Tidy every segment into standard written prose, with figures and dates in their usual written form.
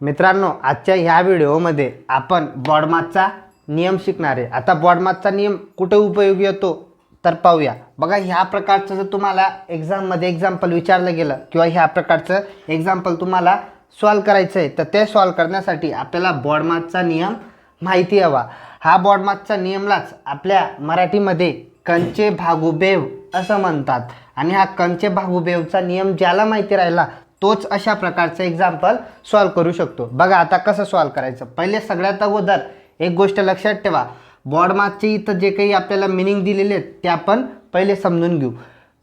मित्रांनो, आजच्या ह्या व्हिडिओमध्ये आपण बॉडमासचा नियम शिकणार आहे। आता बॉडमासचा नियम कुठे उपयोगी येतो तर पाहूया। बघा, ह्या प्रकारचं जर तुम्हाला एग्जाममध्ये एग्जाम्पल विचारलं गेलं किंवा ह्या प्रकारचं एग्जाम्पल तुम्हाला सॉल्व करायचं आहे तर ते सॉल्व करण्यासाठी आपल्याला बॉडमासचा नियम माहिती हवा। हा बॉडमासचा नियमलाच आपल्या मराठीमध्ये कंचे भागुबेव असं म्हणतात आणि हा कंचे भागुबेवचा नियम ज्याला माहिती राहिला तोच अशा प्रकारचं एग्जाम्पल सॉल्व करू शकतो। बघा आता कसं सॉल्व करायचं। पहिले सगळ्यात अगोदर एक गोष्ट लक्षात ठेवा, बॉडमासचे इथं जे काही आपल्याला मिनिंग दिलेले आहेत ते आपण पहिले समजून घेऊ।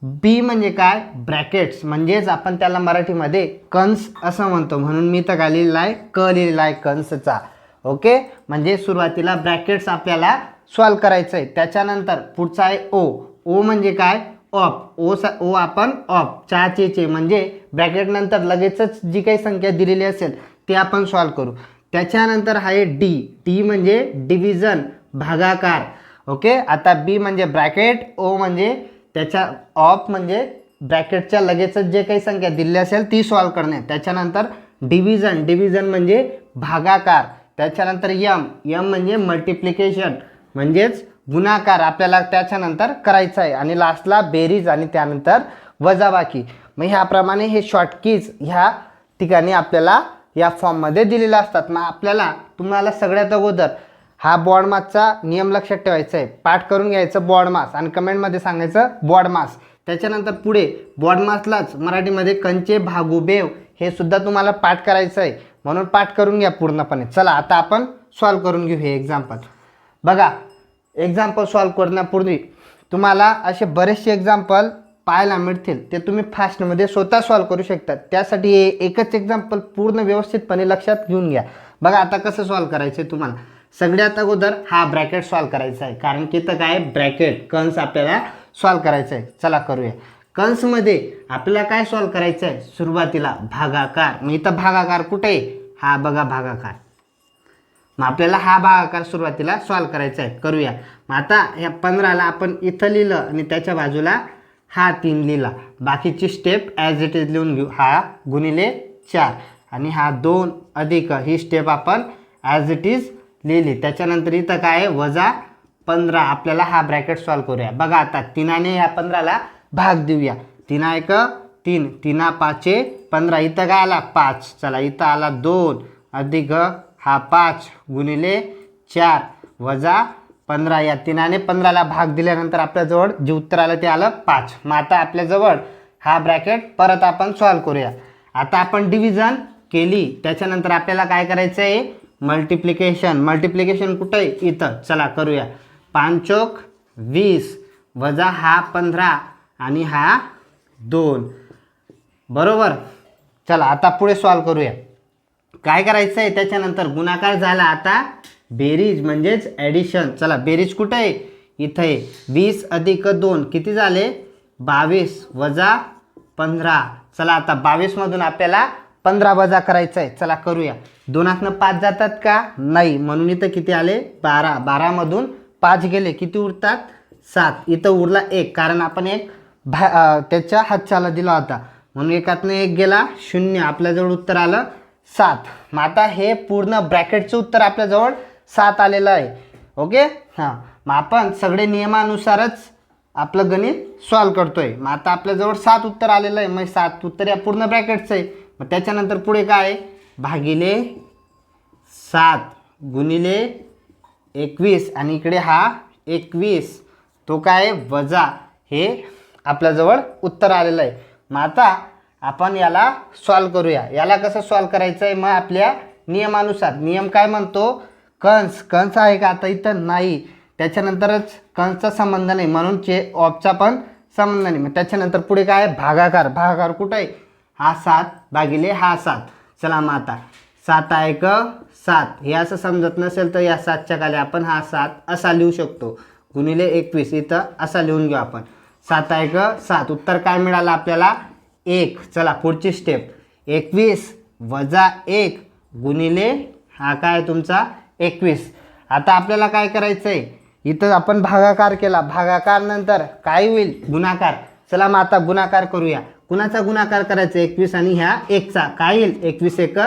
बी म्हणजे काय? ब्रॅकेट्स, म्हणजेच आपण त्याला मराठीमध्ये कंस असं म्हणतो, म्हणून मी तर लिहिलेला आहे क लिहिलेला आहे कंसचा। ओके, म्हणजे सुरुवातीला ब्रॅकेट्स आपल्याला सॉल्व करायचं आहे। त्याच्यानंतर पुढचा आहे ओ। ओ म्हणजे काय? ऑफ। ओ आपण ऑफ चहाचे म्हणजे ब्रॅकेट नंतर लगेचच जी काही संख्या दिलेली असेल ते आपण सॉल्व करू। त्याच्यानंतर आहे डी। डी म्हणजे डिव्हिजन, भागाकार। ओके, आता बी म्हणजे ब्रॅकेट, ओ म्हणजे त्याच्या ऑफ म्हणजे ब्रॅकेटच्या लगेचच जे काही संख्या दिलेली असेल ती सॉल्व करणे। त्याच्यानंतर डिव्हिजन, डिव्हिजन म्हणजे भागाकार। त्याच्यानंतर यम, यम म्हणजे मल्टिप्लिकेशन म्हणजेच गुणाकार आपल्याला त्याच्यानंतर करायचा आहे। आणि लास्टला बेरीज आणि त्यानंतर वजाबाकी। मग ह्याप्रमाणे हे शॉर्टकीज ह्या ठिकाणी आपल्याला या फॉर्ममध्ये दिलेले असतात। मग आपल्याला तुम्हाला सगळ्यात अगोदर हा बॉडमासचा नियम लक्षात ठेवायचा आहे, पाठ करून घ्यायचं बॉडमास आणि कमेंटमध्ये सांगायचं बॉडमास। त्याच्यानंतर पुढे बॉडमासलाच मराठीमध्ये कंचे भागुबेव हे सुद्धा तुम्हाला पाठ करायचं आहे, म्हणून पाठ करून घ्या पूर्णपणे। चला आता आपण सॉल्व करून घेऊ हे एक्झाम्पल। बघा, एक्झाम्पल सॉल्व करण्यापूर्वी तुम्हाला असे बरेचसे एक्झाम्पल पाहायला मिळतील, ते तुम्ही फास्टमध्ये स्वतः सॉल्व करू शकता। त्यासाठी हे एकच एक्झाम्पल पूर्ण व्यवस्थितपणे लक्षात घेऊन घ्या। बघा आता कसं सॉल्व करायचं आहे तुम्हाला। सगळ्यात अगोदर हा ब्रॅकेट सॉल्व करायचा आहे, कारण की इथं काय ब्रॅकेट कंस आपल्याला सॉल्व करायचं आहे। चला करूया। कंसमध्ये आपल्याला काय सॉल्व करायचं आहे? सुरुवातीला भागाकार। मग इथं भागाकार कुठे आहे? हा बघा भागाकार। मग आपल्याला हा भागाकार सुरुवातीला सॉल्व करायचा आहे, करूया। मग आता ह्या 15ला आपण इथं लिहिलं आणि त्याच्या बाजूला हा 3 लिहिला। बाकीची स्टेप ॲज इट इज लिहून घेऊ। हा गुणिले 4 आणि हा 2 अधिक ही स्टेप आपण ॲज इट इज लिहिली। त्याच्यानंतर इथं काय आहे? वजा 15। आपल्याला हा ब्रॅकेट सॉल्व करूया। बघा आता 3ने ह्या 15ला भाग देऊया। 3 1 3, 3 5 15। इथं काय आला? 5। चला इथं आला 2 अधिक हा 5 गुणिले 4 वजा 15। या 3ने 15ला भाग दिल्यानंतर आपल्याजवळ जे उत्तर आलं ते आलं 5। मग आता आपल्याजवळ हा ब्रॅकेट परत आपण सॉल्व करूया। आता आपण डिव्हिजन केली, त्याच्यानंतर आपल्याला काय करायचं आहे? मल्टिप्लिकेशन। मल्टिप्लिकेशन कुठं आहे? इथं। चला करूया। 5 चौक 20 वजा हा 15 आणि हा 2 बरोबर। चला आता पुढे सॉल्व करूया। काय करायचं आहे? त्याच्यानंतर गुणाकार झाला, आता बेरीज म्हणजेच ॲडिशन। चला बेरीज कुठं आहे? इथं आहे। 20 अधिक 2 किती झाले? 22 वजा 15। चला आता 22 मधून आपल्याला 15 वजा करायचं आहे। चला करूया। 2तनं 5 जातात का? नाही, म्हणून इथं किती आले? 12। 12 मधून 5 गेले, किती उरतात? 7। इथं उरला 1, कारण आपण एक त्याच्या हातच्याला दिला होता, म्हणून एकातनं 1 गेला 0। आपल्याजवळ उत्तर आलं 7। मग आता हे पूर्ण ब्रॅकेटचं उत्तर आपल्याजवळ 7 आलेलं आहे। ओके, हां। मग आपण सगळे नियमानुसारच आपलं गणित सॉल्व करतोय। मग आता आपल्याजवळ 7 उत्तर आलेलं आहे। मग 7 उत्तर या पूर्ण ब्रॅकेटचं आहे। मग त्याच्यानंतर पुढे काय आहे? भागिले 7 गुणिले 21 आणि इकडे हा 21 तो काय वजा, हे आपल्याजवळ उत्तर आलेलं आहे। मग आता आपण याला सॉल्व करूया। याला कसं सॉल्व करायचं आहे? मग आपल्या नियमानुसार। नियम काय म्हणतो? कंस। कंस आहे का आता इथं? नाही। त्याच्यानंतरच कंसचा संबंध नाही, म्हणून ऑफचा पण संबंध नाही। मग त्याच्यानंतर पुढे काय आहे? भागाकार। भागाकार कुठं आहे? हा 7 भागिले हा 7। चला मग आता 7 1 7 हे असं समजत नसेल तर या 7च्या खाली आपण हा 7 असा लिहू शकतो, गुणिले 21 इथं असा लिहून घेऊ आपण। 7 1 7 उत्तर काय मिळालं आपल्याला? 1। चला पुढची स्टेप 21 वजा 1 गुणिले हा काय तुमचा 21। आता आपल्याला काय करायचं आहे? इथं आपण भागाकार केला, भागाकार नंतर काय होईल? गुणाकार। चला मग आता गुणाकार करूया। कुणाचा गुणाकार करायचा? 21 आणि ह्या 1चा। काय येईल? 21 1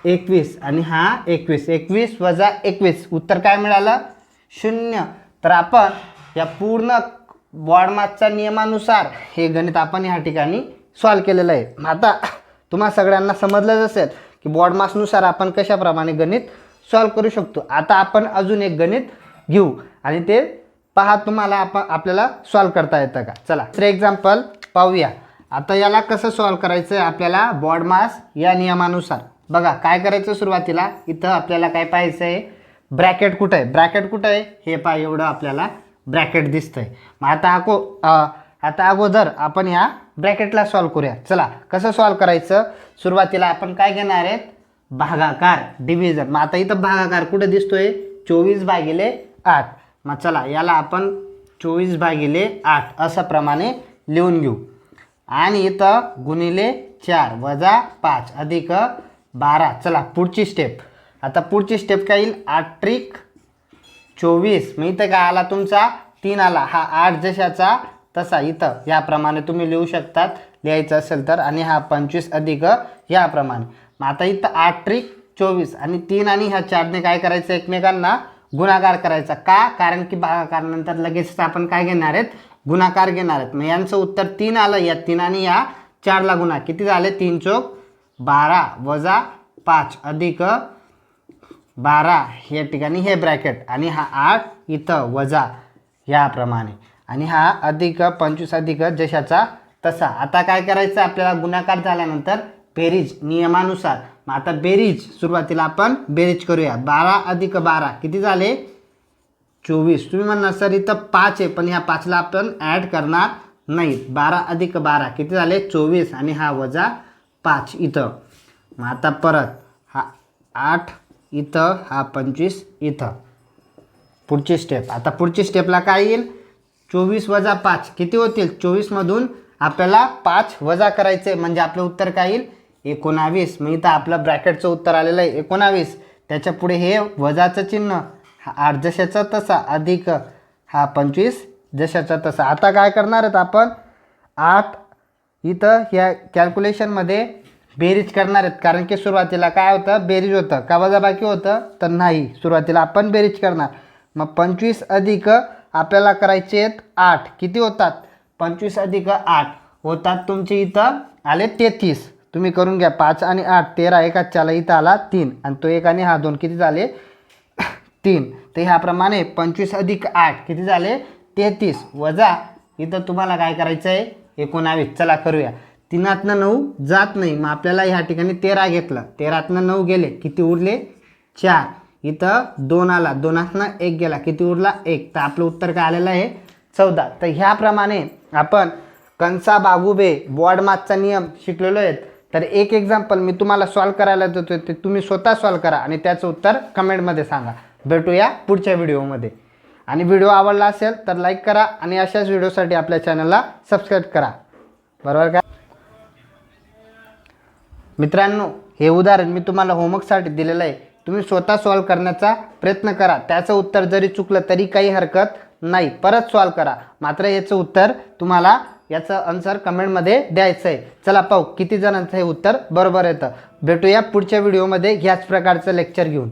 21 आणि हा 21, 21 वजा 21 उत्तर काय मिळालं 0. तर आपण या पूर्ण बॉड मासच्या नियमानुसार हे गणित आपण या ठिकाणी सॉल्व केलेलं आहे. आता तुम्हा सगळ्यांना समजलंच असेल की बॉड मासनुसार आपण कशाप्रमाणे गणित सॉल्व करू शकतो. आता आपण अजून एक गणित घेऊ आणि ते पहा तुम्हाला आपल्याला सॉल्व करता येतं का. चला दुसरं एक्झाम्पल पाहूया. आता याला कसं सॉल्व करायचं आहे आपल्याला बॉड मास या नियमानुसार. बघा काय करायचं सुरुवातीला इथं आपल्याला काय पाहायचं आहे ब्रॅकेट कुठं आहे. ब्रॅकेट कुठं आहे हे पहा एवढं आपल्याला ब्रॅकेट दिसतंय. मग आता अगोदर आपण ह्या ब्रॅकेटला सॉल्व करूया. चला कसं सॉल्व करायचं सुरुवातीला आपण काय घेणार आहेत भागाकार डिव्हिजन. मग आता इथं भागाकार कुठे दिसतोय 24/8. मग चला याला आपण 24/8 असं प्रमाणे लिहून घेऊ आणि इथं गुणिले 4 वजा 5 अधिक 12. चला पुढची स्टेप. आता पुढची स्टेप काय येईल 8 त्रिक 24. मग इथं काय आला तुमचा 3 आला. हा 8 जशाचा तसा इथं याप्रमाणे तुम्ही लिहू शकतात लिहायचं असेल तर. आणि हा 25 अधिक याप्रमाणे. मग आता इथं 8 त्रिक 24 आणि 3 आणि ह्या 4ने काय करायचं एकमेकांना गुणाकार करायचा. का कारण की भागाकारानंतर लगेच आपण काय घेणार आहेत गुणाकार घेणार आहेत. मग यांचं उत्तर 3 आलं. या 3 आणि या 4ला गुणा किती झाले 3 चौक 12 वजा 5 अधिक 12 या ठिकाणी हे ब्रॅकेट आणि हा 8 इथं वजा याप्रमाणे आणि हा अधिक 25 अधिक जशाचा तसा. आता काय करायचं आपल्याला गुणाकार झाल्यानंतर बेरीज नियमानुसार. मग आता बेरीज सुरुवातीला आपण बेरीज करूया. 12 अधिक 12 किती झाले 24. तुम्ही म्हणणार सर इथं 5 आहे पण ह्या 5ला आपण ॲड करणार नाही. 12 अधिक 12 किती झाले 24 आणि हा वजा 5 इथं. मग आता परत हा 8 इथं हा 25 इथं. पुढची स्टेप. आता पुढची स्टेपला काय येईल 24 वजा 5 किती होतील 24मधून आपल्याला 5 वजा करायचे म्हणजे आपलं उत्तर काय येईल 19. मग इथं आपलं ब्रॅकेटचं उत्तर आलेलं आहे 19. त्याच्या पुढे हे वजाचं चिन्ह हा 8 जशाचा तसा अधिक हा 25 जशाचा तसा. आता काय करणार आहेत आपण 8 इथं ह्या कॅल्क्युलेशनमध्ये बेरीज करणार आहेत कारण की सुरुवातीला काय होतं बेरीज होतं का वजाबाकी होतं तर नाही. सुरुवातीला आपण बेरीज करणार. मग 25 अधिक आपल्याला करायचे आहेत 8 किती होतात 25 अधिक 8 होतात तुमचे इथं आले 33. तुम्ही करून घ्या 5 आणि 8 13 एकाच्याला इथं आला 3 आणि तो 1 आणि हा 2 किती झाले 3. तर ह्याप्रमाणे 25 अधिक 8 किती झाले 33 वजा इथं तुम्हाला काय करायचं आहे 19. चला करूया. 3तनं 9 जात नाही मग आपल्याला ह्या ठिकाणी 13 घेतलं. 13तनं 9 गेले किती उरले 4. इथं 2 आला 2तनं 1 गेला किती उरला 1. तर आपलं उत्तर काय आलेलं आहे 14. तर ह्याप्रमाणे आपण कंसा बागुबे बॉड मासचा नियम शिकलेलो आहेत. तर एक एक्झाम्पल मी तुम्हाला सॉल्व करायला देतो ते तुम्ही स्वतः सॉल्व करा आणि त्याचं उत्तर कमेंटमध्ये सांगा. भेटूया पुढच्या व्हिडिओमध्ये. आणि व्हिडिओ आवडला असेल तर लाईक करा आणि अशाच व्हिडिओसाठी आपल्या चॅनलला सबस्क्राईब करा. बरोबर का मित्रांनो. हे उदाहरण मी तुम्हाला होमवर्कसाठी दिलेलं आहे. तुम्ही स्वतः सॉल्व करण्याचा प्रयत्न करा. त्याचं उत्तर जरी चुकलं तरी काही हरकत नाही. परत सॉल्व करा. मात्र याचं उत्तर तुम्हाला याचं आन्सर कमेंटमध्ये द्यायचं आहे. चला पाहू किती जणांचं हे उत्तर बरोबर येतं. भेटूया पुढच्या व्हिडिओमध्ये ह्याच प्रकारचं लेक्चर घेऊन.